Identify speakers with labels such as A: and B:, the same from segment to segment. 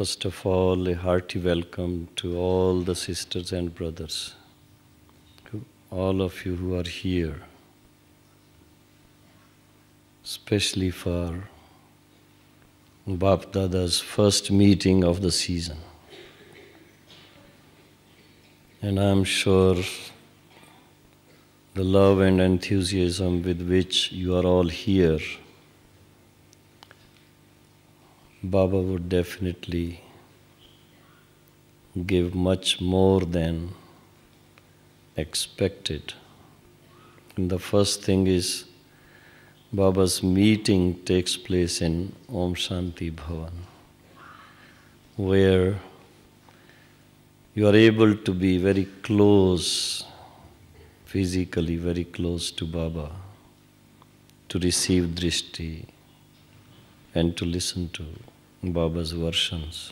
A: First of all, a hearty welcome to all the sisters and brothers, all of you who are here, especially for Bap Dada's first meeting of the season. And I'm sure the love and enthusiasm with which you are all here, Baba would definitely give much more than expected. And the first thing is, Baba's meeting takes place in Om Shanti Bhavan, where you are able to be very close, physically very close to Baba, to receive drishti and to listen to Baba's versions.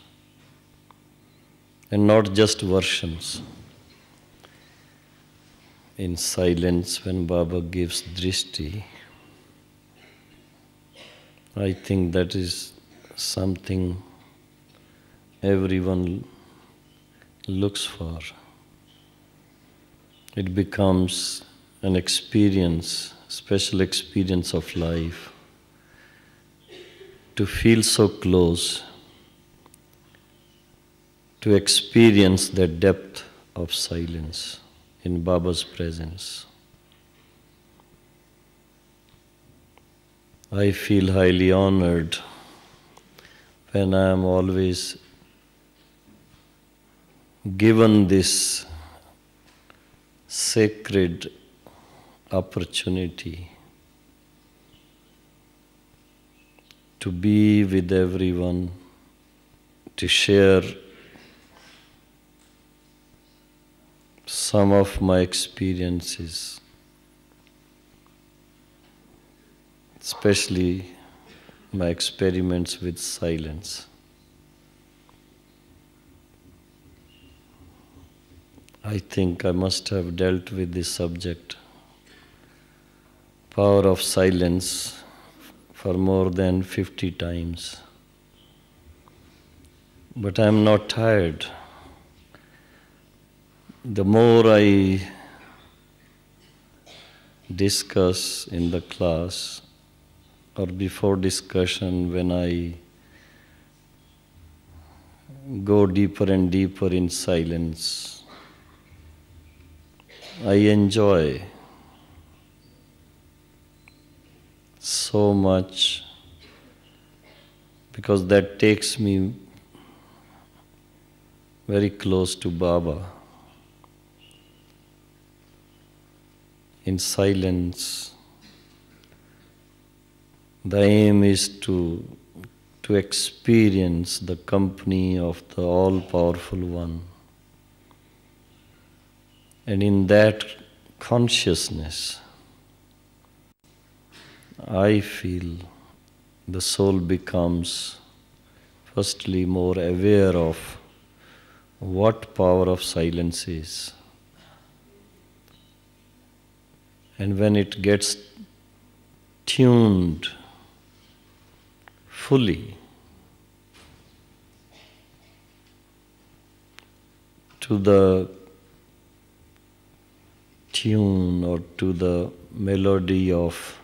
A: And not just versions. In silence, when Baba gives drishti, I think that is something everyone looks for. It becomes an experience, special experience of life, to feel so close, to experience the depth of silence in Baba's presence. I feel highly honored when I am always given this sacred opportunity to be with everyone, to share some of my experiences, especially my experiments with silence. I think I must have dealt with this subject, power of silence, for more than 50 times. But I am not tired. The more I discuss in the class, or before discussion, when I go deeper and deeper in silence, I enjoy so much, because that takes me very close to Baba. In silence, the aim is to experience the company of the All-Powerful One. And in that consciousness, I feel the soul becomes firstly more aware of what power of silence is. And when it gets tuned fully to the tune or to the melody of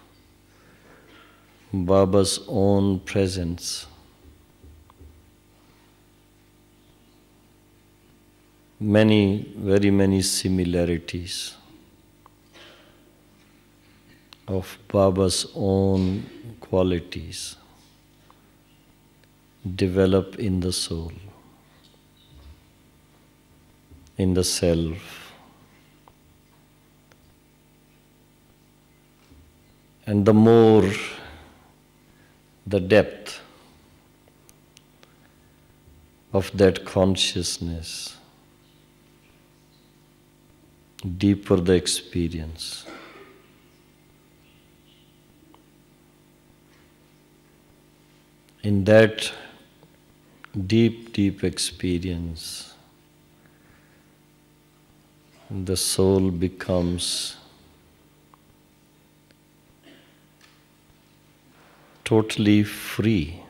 A: Baba's own presence, very many similarities of Baba's own qualities develop in the soul, in the self. And the more the depth of that consciousness, deeper the experience. In that deep, deep experience, the soul becomes totally free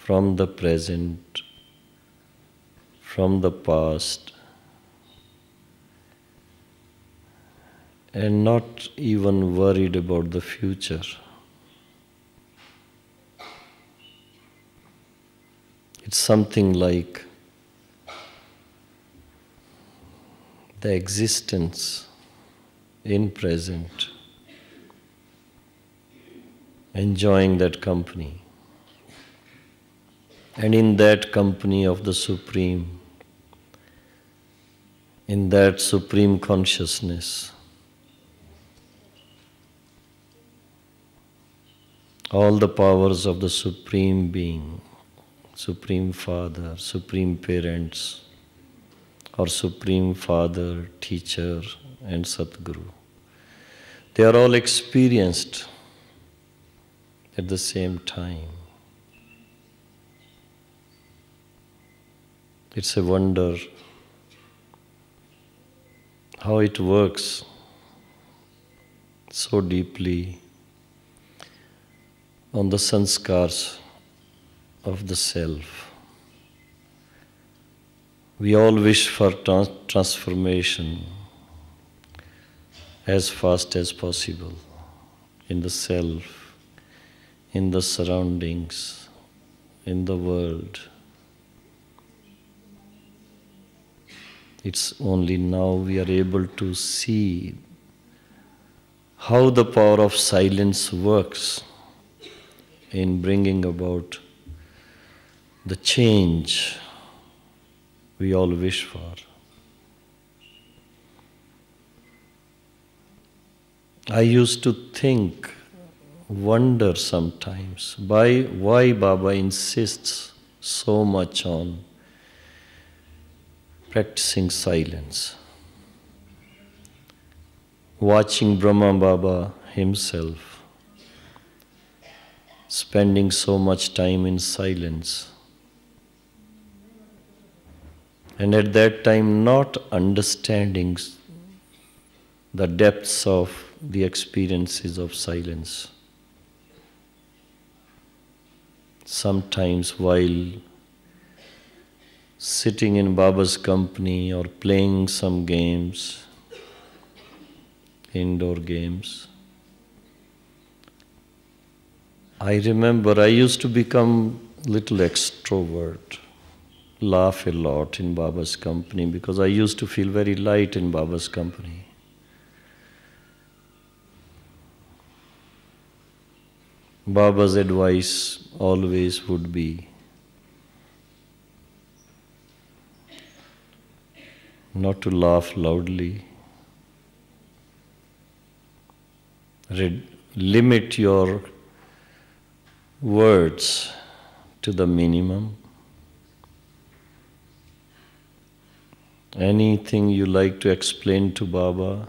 A: from the present, from the past, and not even worried about the future. It's something like the existence in present, enjoying that company. And in that company of the Supreme, in that Supreme Consciousness, all the powers of the Supreme Being, Supreme Father, Supreme Parents, or Supreme Father, Teacher, and Satguru, they are all experienced at the same time. It's a wonder how it works so deeply on the sanskars of the self. We all wish for transformation as fast as possible in the self, in the surroundings, in the world. It's only now we are able to see how the power of silence works in bringing about the change we all wish for. I used to think, wonder sometimes, why Baba insists so much on practicing silence. Watching Brahma Baba himself, spending so much time in silence, and at that time not understanding the depths of the experiences of silence. Sometimes while sitting in Baba's company or playing some games, indoor games, I remember I used to become little extrovert, laugh a lot in Baba's company because I used to feel very light in Baba's company. Baba's advice always would be not to laugh loudly, limit your words to the minimum. Anything you like to explain to Baba,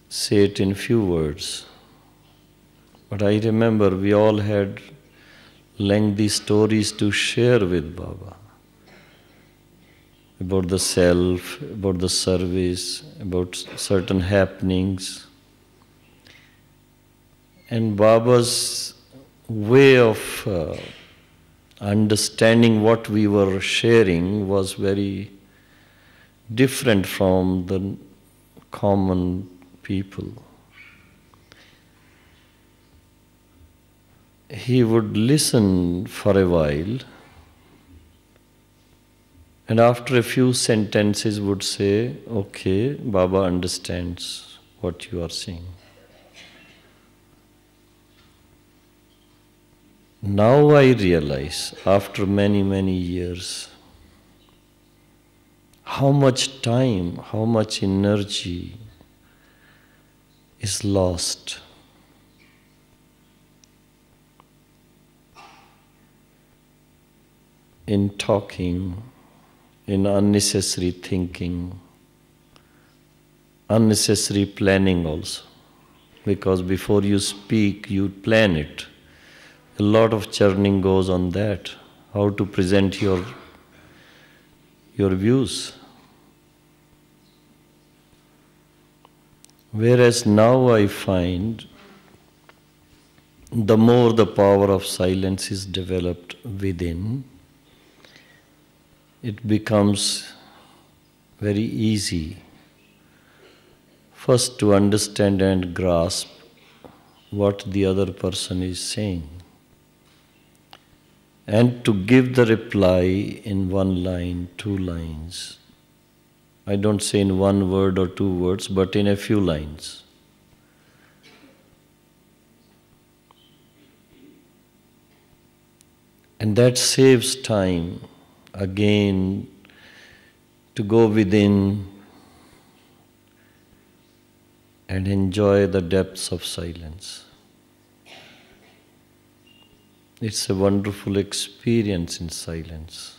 A: say it in few words. But I remember we all had lengthy stories to share with Baba about the self, about the service, about certain happenings. And Baba's way of understanding what we were sharing was very different from the common people. He would listen for a while, and after a few sentences would say, "Okay, Baba understands what you are saying." Now I realize, after many, many years, how much time, how much energy is lost in talking, in unnecessary thinking, unnecessary planning also. Because before you speak, you plan it. A lot of churning goes on that, how to present your views. Whereas now I find the more the power of silence is developed within, it becomes very easy first to understand and grasp what the other person is saying, and to give the reply in one line, 2 lines. I don't say in 1 word or 2 words, but in a few lines. And that saves time again to go within and enjoy the depths of silence. It's a wonderful experience in silence.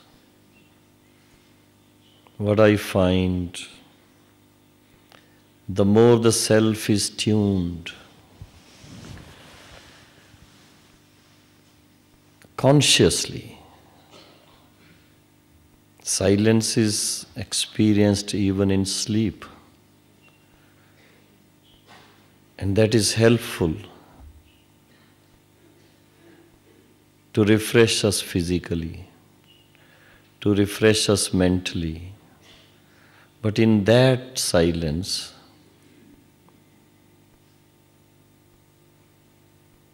A: What I find, the more the self is tuned, consciously, silence is experienced even in sleep. And that is helpful to refresh us physically, to refresh us mentally. But in that silence,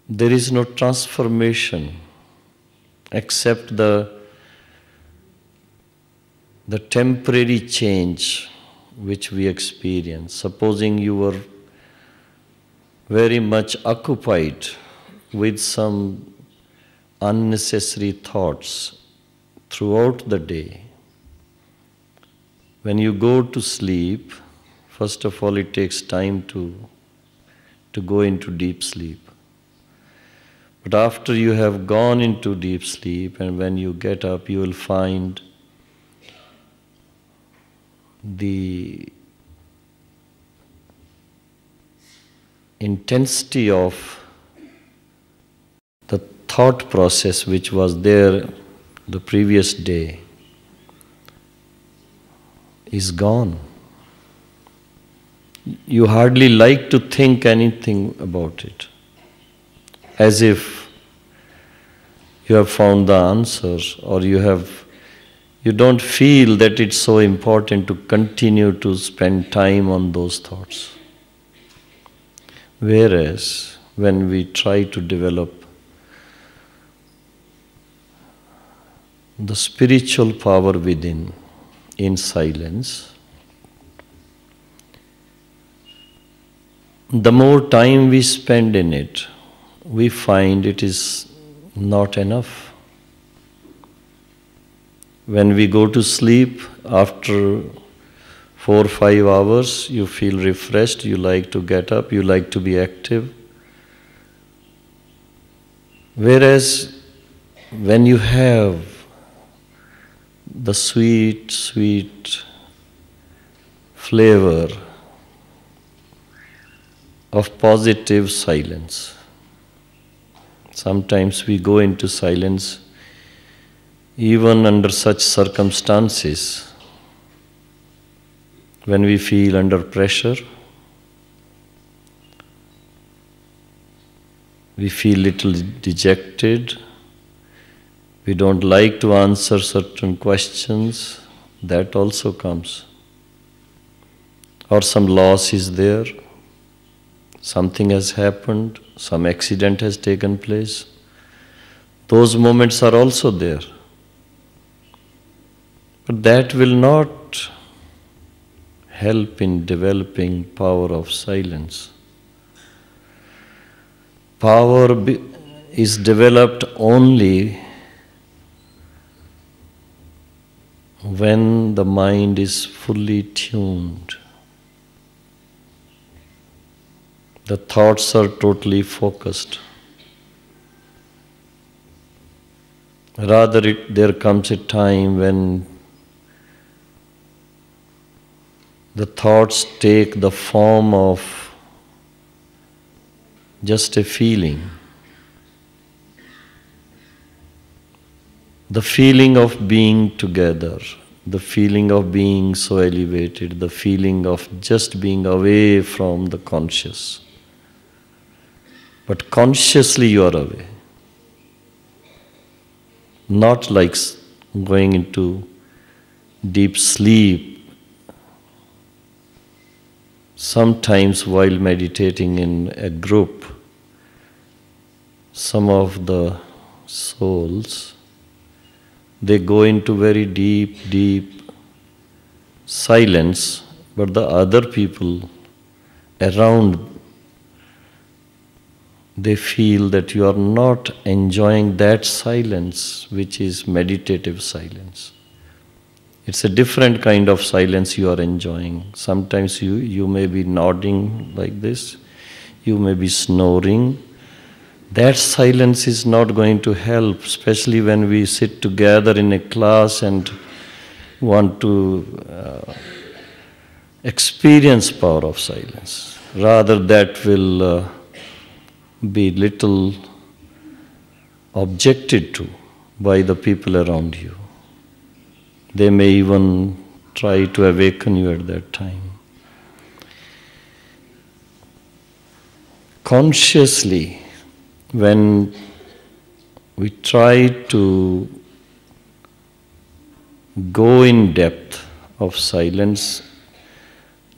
A: there is no transformation except the temporary change which we experience. Supposing you were very much occupied with some unnecessary thoughts throughout the day. When you go to sleep, first of all, it takes time to go into deep sleep. But after you have gone into deep sleep, and when you get up, you will find the intensity of the thought process which was there the previous day is gone. You hardly like to think anything about it, as if you have found the answer, or you don't feel that it's so important to continue to spend time on those thoughts. Whereas when we try to develop the spiritual power within in silence, the more time we spend in it, we find it is not enough. When we go to sleep, after 4 or 5 hours, you feel refreshed, you like to get up, you like to be active. Whereas when you have the sweet, sweet flavor of positive silence, sometimes we go into silence even under such circumstances when we feel under pressure, we feel little dejected, we don't like to answer certain questions, that also comes. Or some loss is there, something has happened, some accident has taken place. Those moments are also there. But that will not help in developing power of silence. Power is developed only when the mind is fully tuned. The thoughts are totally focused. Rather, there comes a time when the thoughts take the form of just a feeling. The feeling of being together, the feeling of being so elevated, the feeling of just being away from the conscious. but consciously you are away. Not like going into deep sleep. Sometimes while meditating in a group, some of the souls, they go into very deep silence, but the other people around, they feel that you are not enjoying that silence, which is meditative silence. It's a different kind of silence you are enjoying. Sometimes you may be nodding like this, you may be snoring. That silence is not going to help, especially when we sit together in a class and want to experience power of silence. Rather, that will be little objected to by the people around you. They may even try to awaken you at that time. Consciously, when we try to go in depth of silence,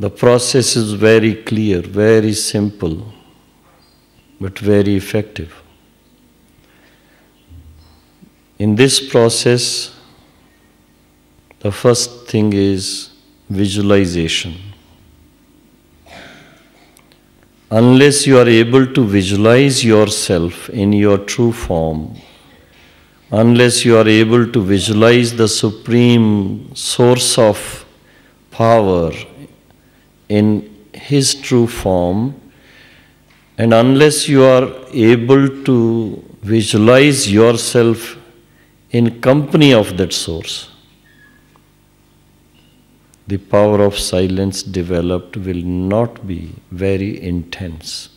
A: the process is very clear, very simple, but very effective. In this process, the first thing is visualization. Unless you are able to visualize yourself in your true form, unless you are able to visualize the supreme source of power in his true form, and unless you are able to visualize yourself in company of that source, the power of silence developed will not be very intense.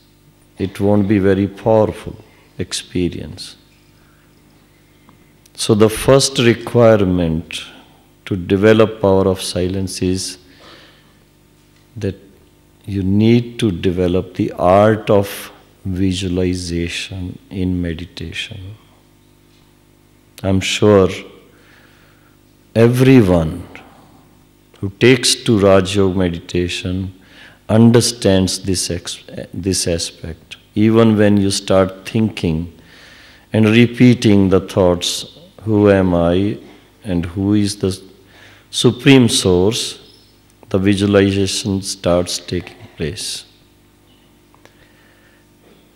A: It won't be very powerful experience. So the first requirement to develop power of silence is that you need to develop the art of visualization in meditation. I'm sure everyone who takes to Raj Yoga meditation understands this aspect. Even when you start thinking and repeating the thoughts, who am I and who is the supreme source, the visualization starts taking place.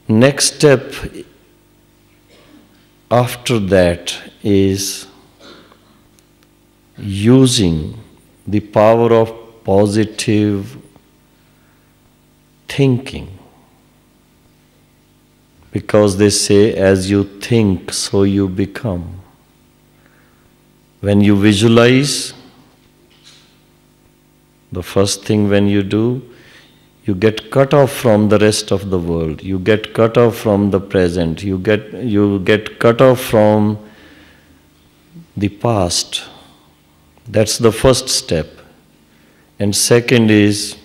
A: Next step after that is using the power of positive thinking. Because they say, as you think, so you become. When you visualize, the first thing when you do, you get cut off from the rest of the world. You get cut off from the present. You get cut off from the past. That's the first step. And second is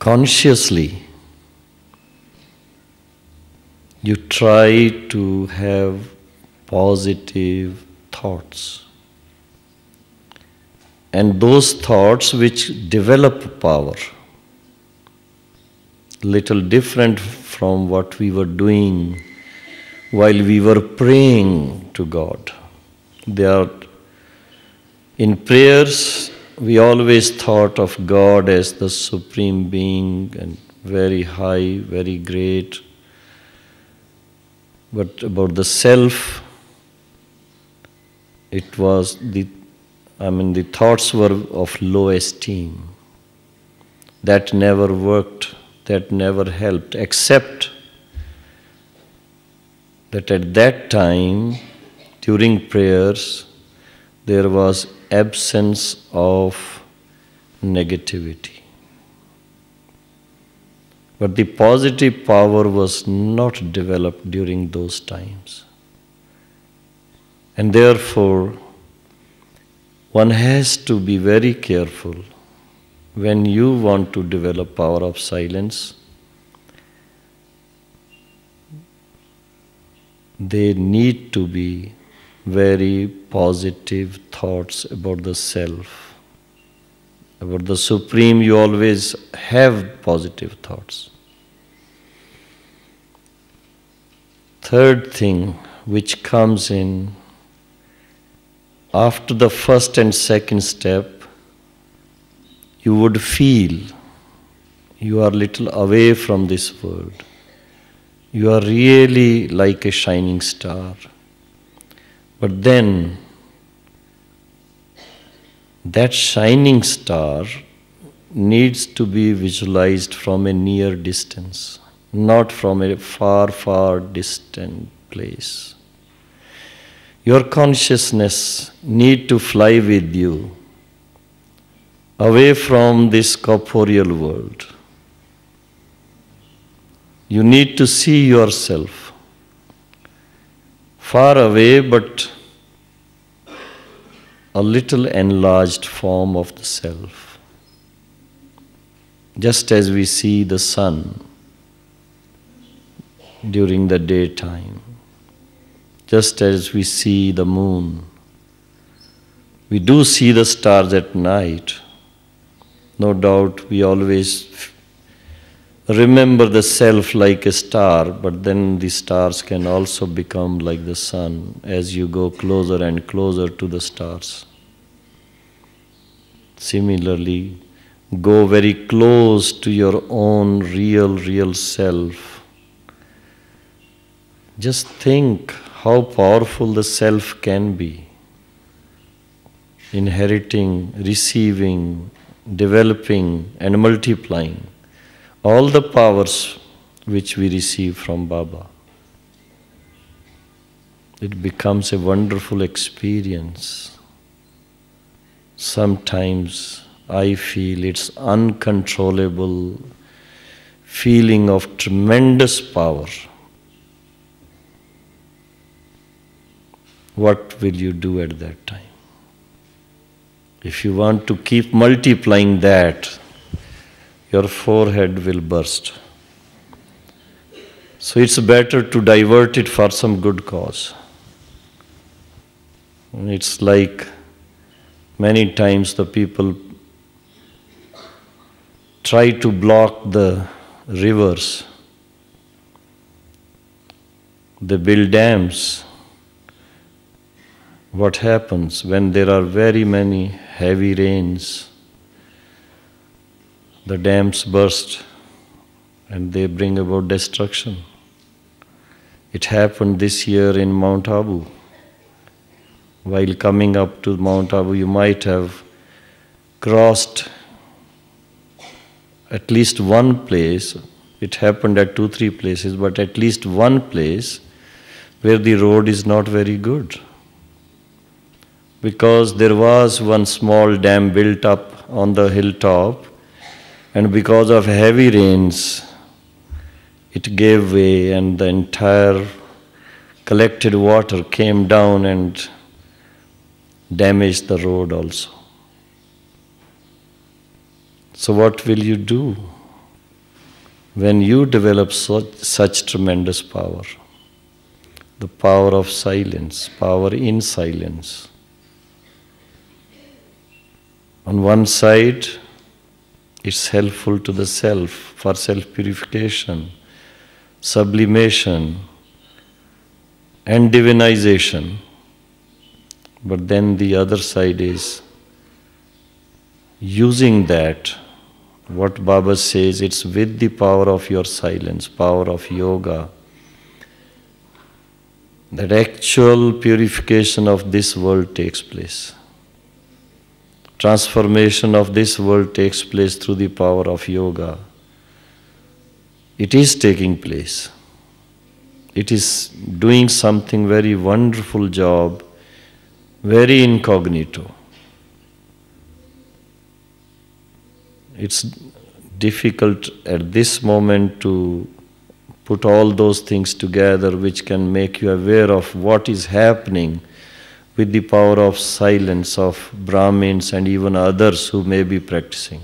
A: consciously you try to have positive thoughts. And those thoughts which develop power, little different from what we were doing while we were praying to God. They are in prayers, we always thought of God as the supreme being and very high, very great. But about the self, it was the thoughts were of low esteem. That never worked, that never helped, except that at that time, during prayers, there was absence of negativity. But the positive power was not developed during those times. And therefore, one has to be very careful when you want to develop power of silence. they need to be very positive thoughts about the self. About the Supreme, you always have positive thoughts. Third thing which comes in after the first and second step, you would feel you are little away from this world. You are really like a shining star. But then, that shining star needs to be visualized from a near distance, not from a far, far distant place. Your consciousness needs to fly with you away from this corporeal world. You need to see yourself far away, but a little enlarged form of the self. Just as we see the sun during the daytime, just as we see the moon, we do see the stars at night. No doubt we always remember the self like a star, but then the stars can also become like the sun as you go closer and closer to the stars. Similarly, go very close to your own real self. Just think how powerful the self can be, inheriting, receiving, developing and multiplying all the powers which we receive from Baba. It becomes a wonderful experience. Sometimes I feel it's uncontrollable feeling of tremendous power. What will you do at that time? If you want to keep multiplying that, your forehead will burst. So it's better to divert it for some good cause. It's like many times the people try to block the rivers. They build dams. What happens when there are very many heavy rains? The dams burst and they bring about destruction. It happened this year in Mount Abu. While coming up to Mount Abu, you might have crossed at least one place. It happened at 2-3 places, but at least one place where the road is not very good. Because there was one small dam built up on the hilltop, and because of heavy rains, it gave way and the entire collected water came down and damaged the road also. So what will you do when you develop such tremendous power? The power of silence, power in silence. On one side, it's helpful to the self for self-purification, sublimation, and divinization. But then the other side is using that, what Baba says, it's with the power of your silence, power of yoga, that actual purification of this world takes place. Transformation of this world takes place through the power of yoga. It is taking place. It is doing something very wonderful job, very incognito. It's difficult at this moment to put all those things together which can make you aware of what is happening with the power of silence of Brahmins and even others who may be practicing.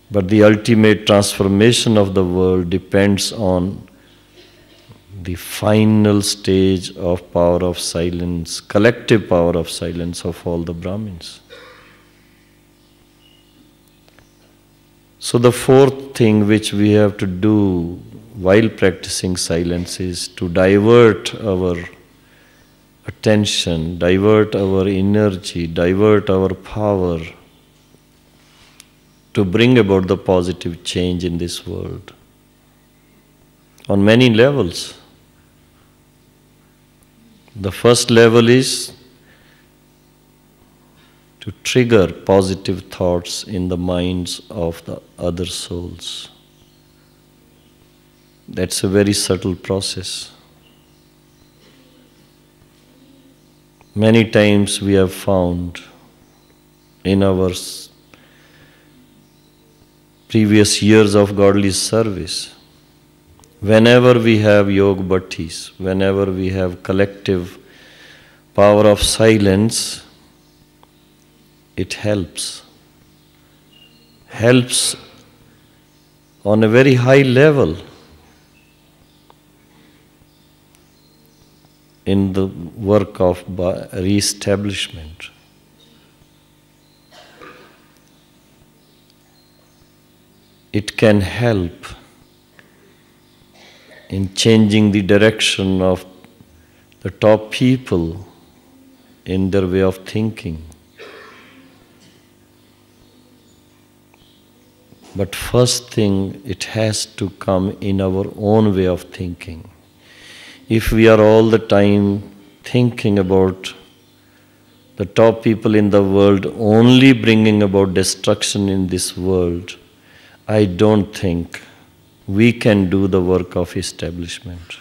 A: But the ultimate transformation of the world depends on the final stage of power of silence, collective power of silence of all the Brahmins. So the fourth thing which we have to do while practicing silence is to divert our attention, divert our energy, divert our power to bring about the positive change in this world on many levels. The first level is to trigger positive thoughts in the minds of the other souls. That's a very subtle process. Many times we have found in our previous years of godly service, whenever we have yoga bhattis, whenever we have collective power of silence, it helps on a very high level in the work of re-establishment. It can help in changing the direction of the top people in their way of thinking. But first thing, it has to come in our own way of thinking. If we are all the time thinking about the top people in the world only bringing about destruction in this world, I don't think we can do the work of establishment.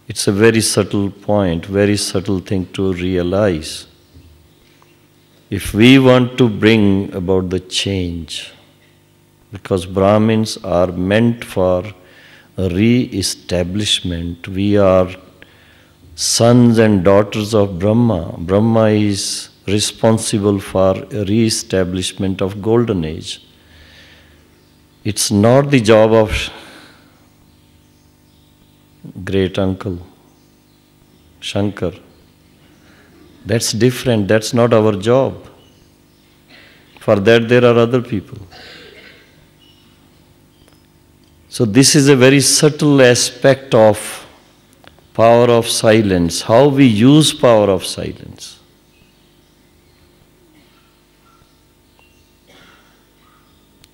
A: It's a very subtle point, very subtle thing to realize. If we want to bring about the change, because Brahmins are meant for a re-establishment, we are sons and daughters of Brahma. Brahma is responsible for a re-establishment of golden age. It's not the job of great uncle Shankar. That's different, that's not our job. For that there are other people. So this is a very subtle aspect of power of silence, how we use power of silence.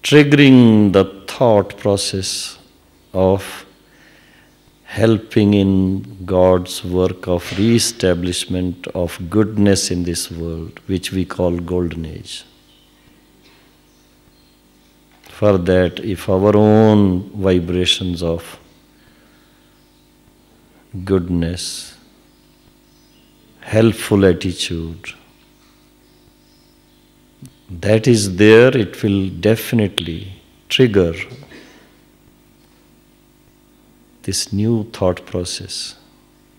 A: Triggering the thought process of helping in God's work of re-establishment of goodness in this world, which we call golden age. For that, if our own vibrations of goodness, helpful attitude, that is there, it will definitely trigger this new thought process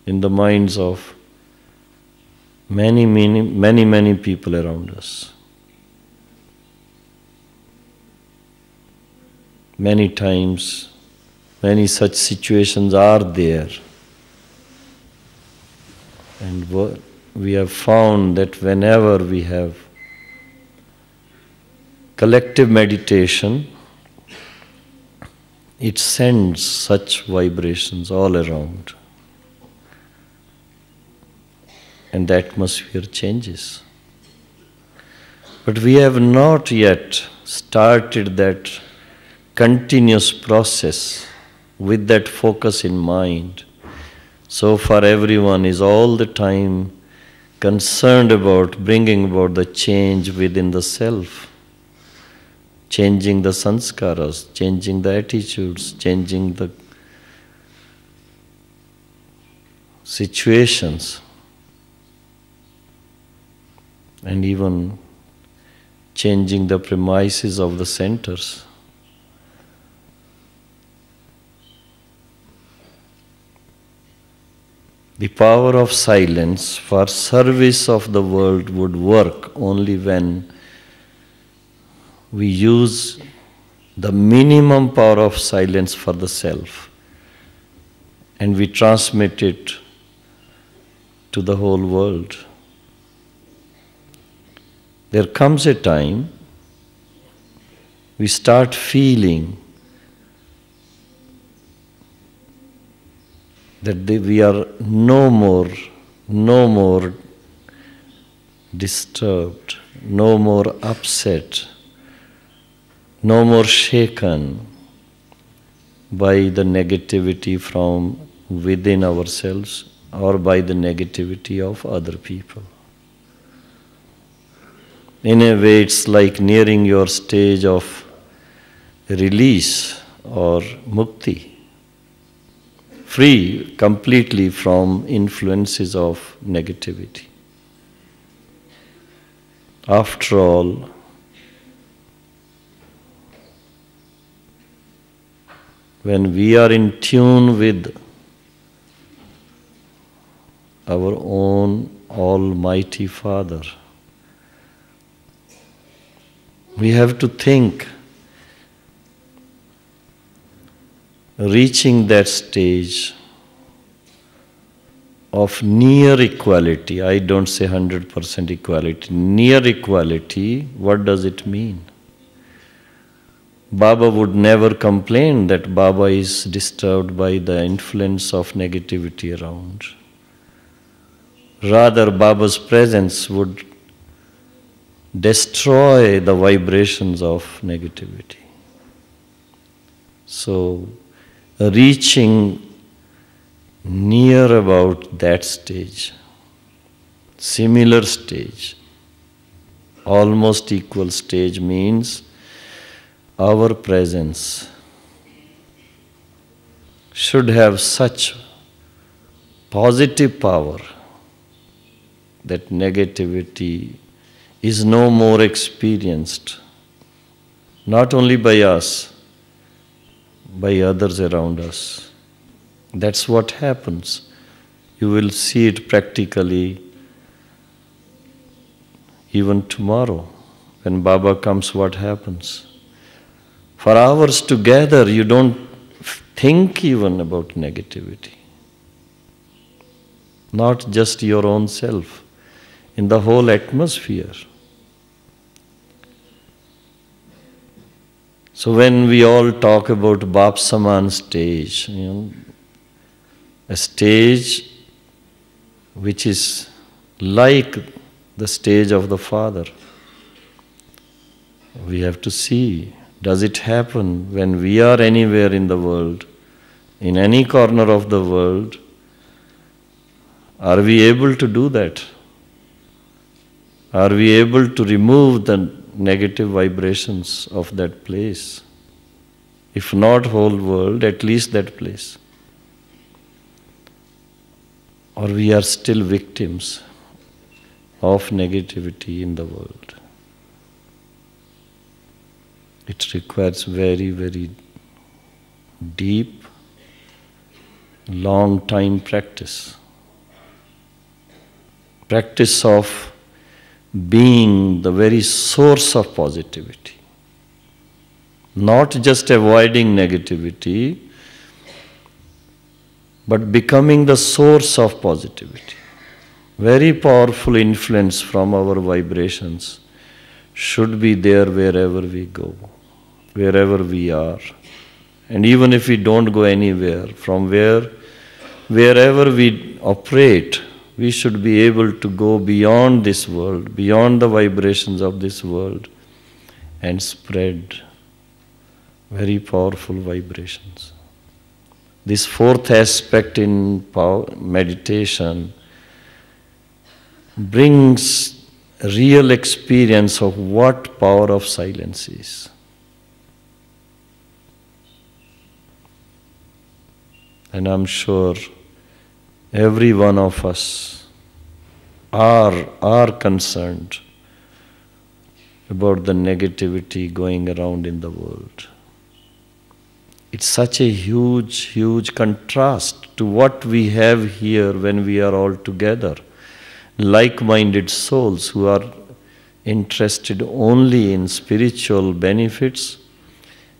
A: in the minds of many people around us. Many times, many such situations are there. And we have found that whenever we have collective meditation, it sends such vibrations all around. And the atmosphere changes. But we have not yet started that continuous process with that focus in mind. So far everyone is all the time concerned about bringing about the change within the self, changing the sanskaras, changing the attitudes, changing the situations, and even changing the premises of the centers. The power of silence for service of the world would work only when we use the minimum power of silence for the self and we transmit it to the whole world. There comes a time we start feeling that we are no more disturbed, no more upset, no more shaken by the negativity from within ourselves or by the negativity of other people. In a way, it's like nearing your stage of release or mukti, free completely from influences of negativity. After all, when we are in tune with our own Almighty Father, we have to think, reaching that stage of near equality. I don't say 100% equality. Near equality, what does it mean? Baba would never complain that Baba is disturbed by the influence of negativity around. Rather, Baba's presence would destroy the vibrations of negativity. So, reaching near about that stage, similar stage, almost equal stage means our presence should have such positive power that negativity is no more experienced, not only by us, by others around us. That's what happens. You will see it practically even tomorrow. When Baba comes, what happens? For hours together, you don't think even about negativity. Not just your own self, in the whole atmosphere. So when we all talk about Bap Saman stage, a stage which is like the stage of the Father, we have to see, does it happen when we are anywhere in the world, in any corner of the world? Are we able to do that? Are we able to remove the negative vibrations of that place? If not whole world, at least that place. Or we are still victims of negativity in the world. It requires very, very deep, long time practice. Practice of being the very source of positivity. Not just avoiding negativity, but becoming the source of positivity. Very powerful influence from our vibrations should be there wherever we go, wherever we are. And even if we don't go anywhere, from wherever we operate, we should be able to go beyond this world, beyond the vibrations of this world, and spread very powerful vibrations. This fourth aspect in meditation brings real experience of what power of silence is. And I'm sure every one of us are concerned about the negativity going around in the world. It's such a huge, huge contrast to what we have here when we are all together. Like-minded souls who are interested only in spiritual benefits,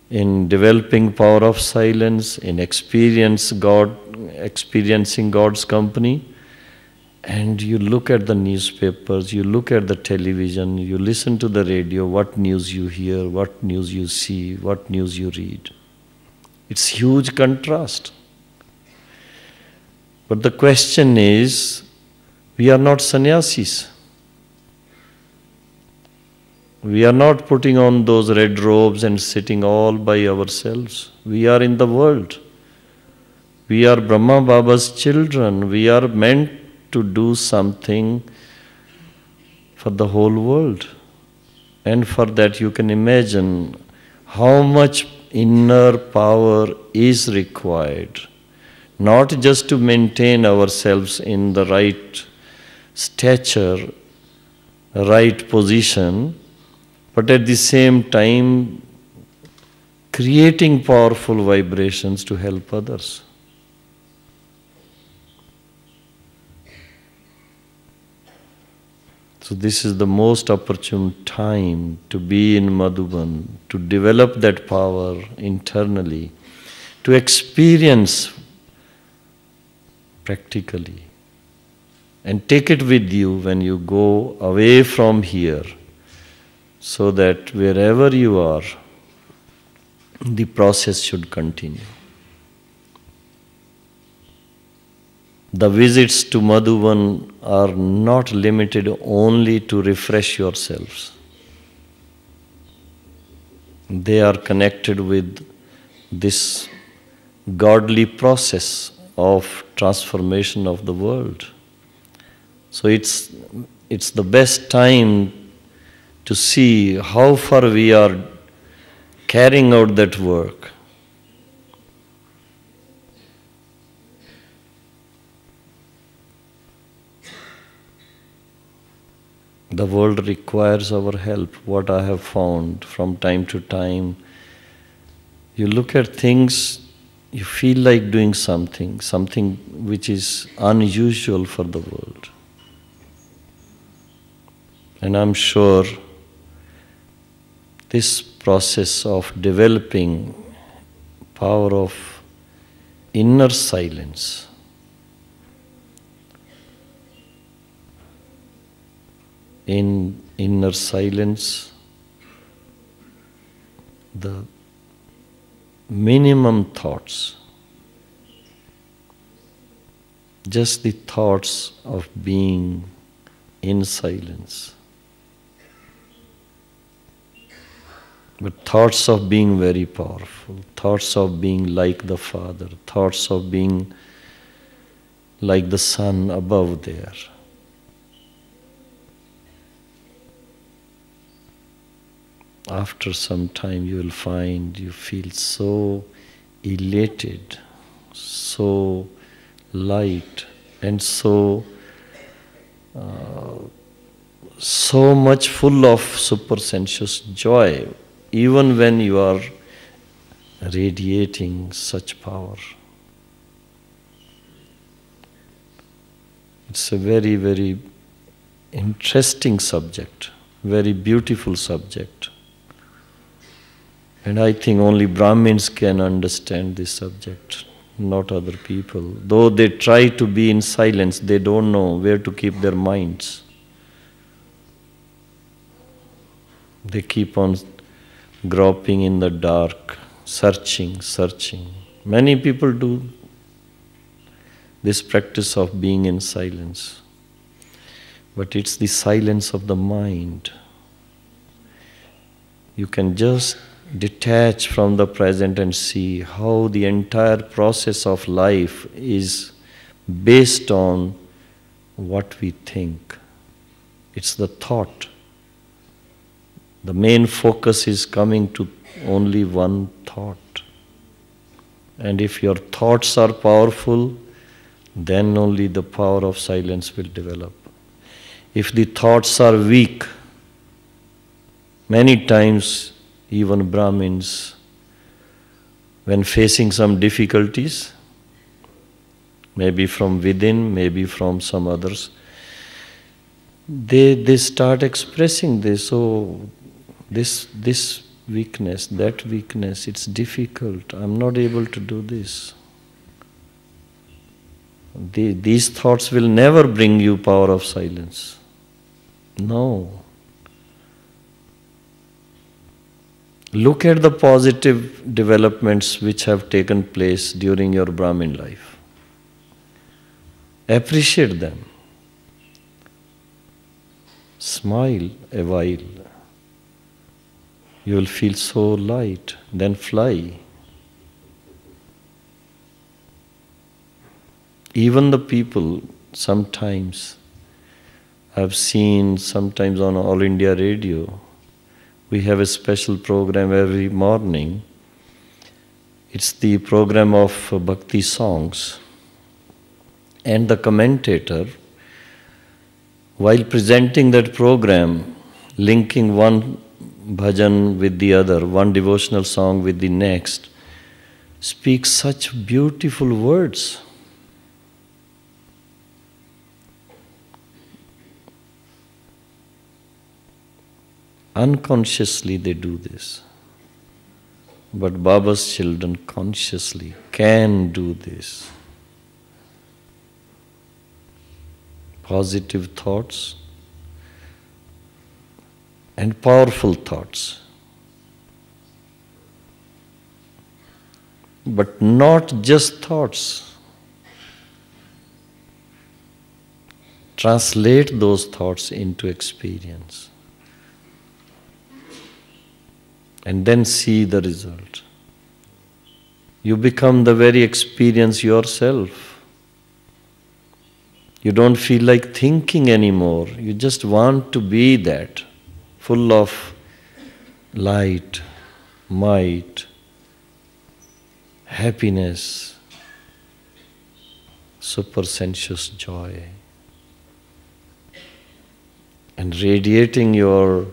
A: in developing power of silence, in experience God experiencing God's company, and you look at the newspapers, you look at the television, you listen to the radio, what news you hear, what news you see, what news you read. It's huge contrast. But the question is, we are not sannyasis. We are not putting on those red robes and sitting all by ourselves. We are in the world. We are Brahma Baba's children. We are meant to do something for the whole world. And for that you can imagine how much inner power is required. Not just to maintain ourselves in the right stature, right position, but at the same time creating powerful vibrations to help others. So this is the most opportune time to be in Madhuban, to develop that power internally, to experience practically, and take it with you when you go away from here, so that wherever you are, the process should continue. The visits to Madhuban are not limited only to refresh yourselves. They are connected with this godly process of transformation of the world. So it's the best time to see how far we are carrying out that work. The world requires our help. What I have found from time to time, you look at things, you feel like doing something which is unusual for the world. And I'm sure this process of developing power of inner silence, in inner silence, the minimum thoughts, just the thoughts of being in silence, but thoughts of being very powerful, thoughts of being like the Father, thoughts of being like the sun above there. After some time you will find you feel so elated, so light, and so much full of supersensuous joy, even when you are radiating such power. It's a very, very interesting subject, very beautiful subject. And I think only Brahmins can understand this subject, not other people. Though they try to be in silence, they don't know where to keep their minds. They keep on groping in the dark, searching. Many people do this practice of being in silence. But it's the silence of the mind. You can just detach from the present and see how the entire process of life is based on what we think. It's the thought. The main focus is coming to only one thought. And if your thoughts are powerful, then only the power of silence will develop. If the thoughts are weak, many times even Brahmins, when facing some difficulties, maybe from within, maybe from some others, they start expressing this, this weakness, that weakness, it's difficult, I'm not able to do this. These thoughts will never bring you power of silence. No. Look at the positive developments which have taken place during your Brahmin life. Appreciate them. Smile a while. You will feel so light, then fly. Even the people, sometimes, I've seen sometimes on All India Radio, we have a special program every morning. It's the program of bhakti songs. And the commentator, while presenting that program, linking one bhajan with the other, one devotional song with the next, speaks such beautiful words. Unconsciously they do this. But Baba's children consciously can do this. Positive thoughts and powerful thoughts. But not just thoughts. Translate those thoughts into experience. And then see the result. You become the very experience yourself. You don't feel like thinking anymore. You just want to be that, full of light, might, happiness, super sensuous joy, and radiating your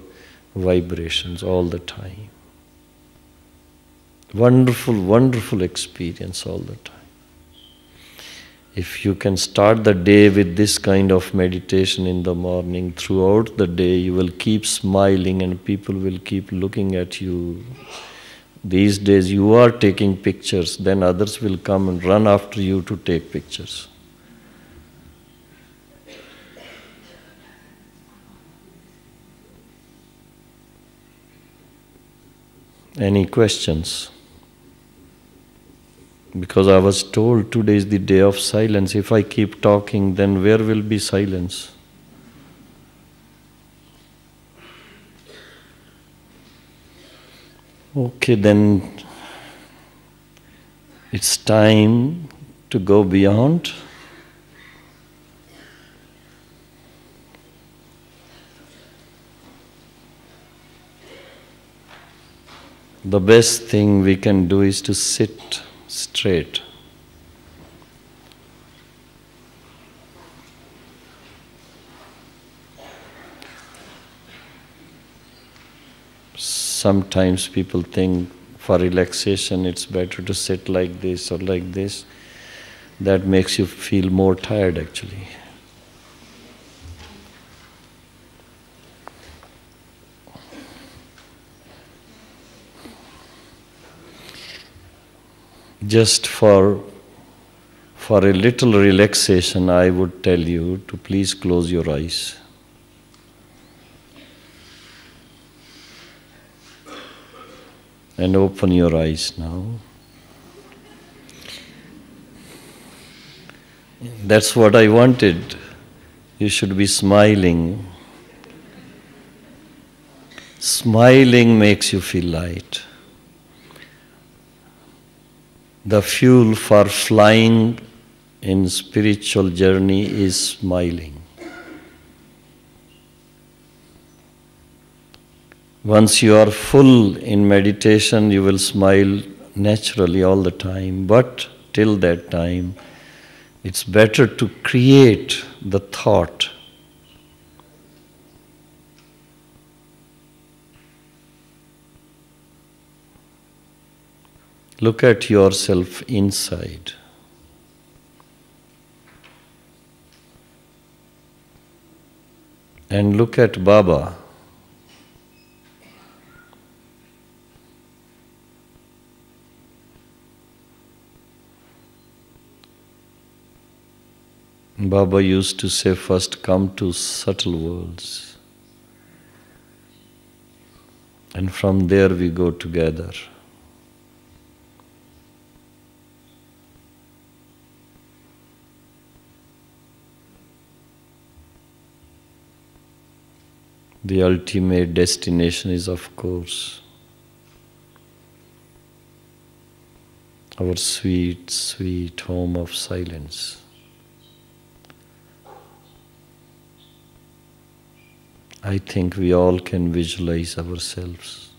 A: vibrations all the time. Wonderful, wonderful experience all the time. If you can start the day with this kind of meditation in the morning, throughout the day you will keep smiling and people will keep looking at you. These days you are taking pictures, then others will come and run after you to take pictures. Any questions? Because I was told today is the day of silence. If I keep talking, then where will be silence? Okay, then it's time to go beyond. The best thing we can do is to sit straight. Sometimes people think for relaxation it's better to sit like this or like this. That makes you feel more tired actually. Just for a little relaxation, I would tell you to please close your eyes. And open your eyes now. That's what I wanted. You should be smiling. Smiling makes you feel light. The fuel for flying in spiritual journey is smiling. Once you are full in meditation, you will smile naturally all the time. But till that time, it's better to create the thought. Look at yourself inside. And look at Baba. Baba used to say, first come to subtle worlds, and from there we go together. The ultimate destination is, of course, our sweet, sweet home of silence. I think we all can visualize ourselves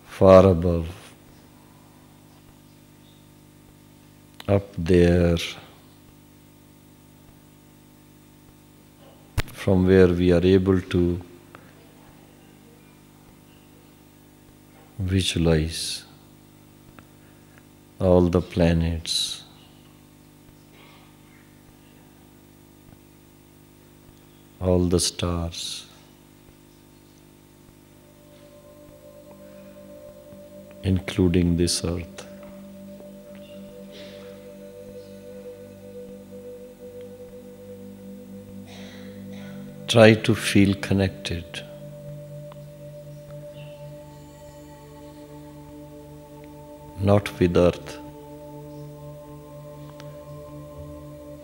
A: far above, up there, from where we are able to visualize all the planets, all the stars, including this earth. Try to feel connected. Not with earth.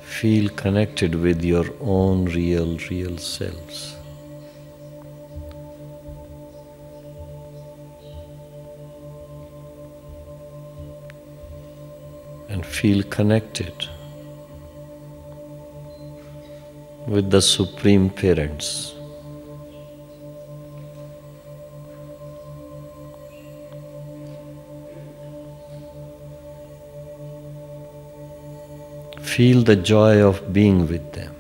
A: Feel connected with your own real selves. And feel connected with the Supreme Parents. Feel the joy of being with them.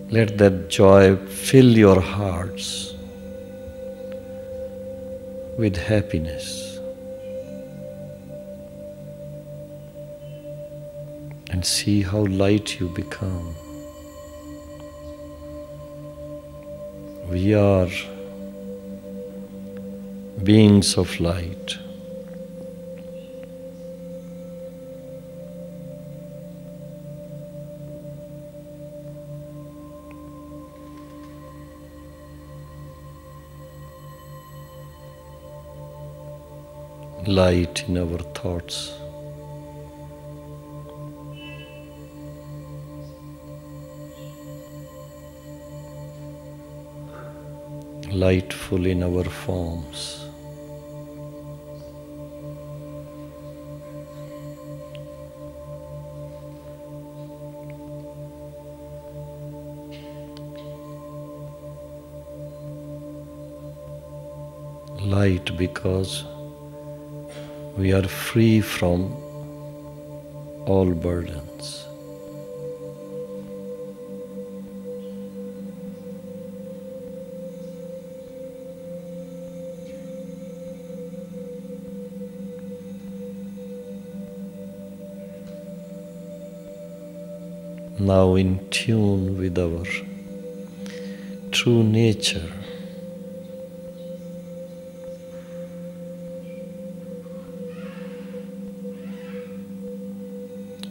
A: Let that joy fill your hearts with happiness. And see how light you become. We are beings of light. Light in our thoughts. Lightful in our forms. Light because we are free from all burdens. Now in tune with our true nature.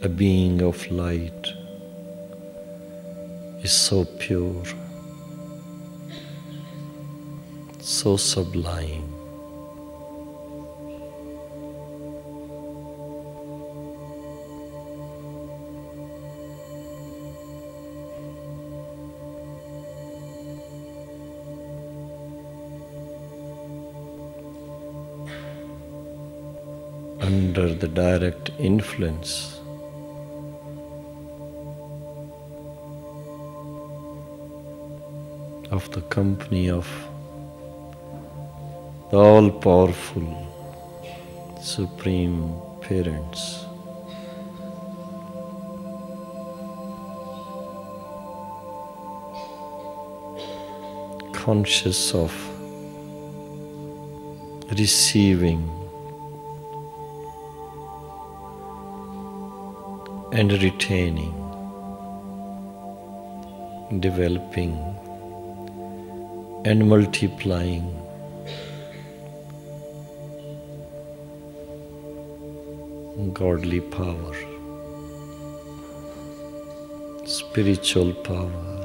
A: A being of light is so pure, so sublime. Under the direct influence of the company of the all-powerful Supreme Parents, conscious of receiving and retaining, developing and multiplying godly power, spiritual power.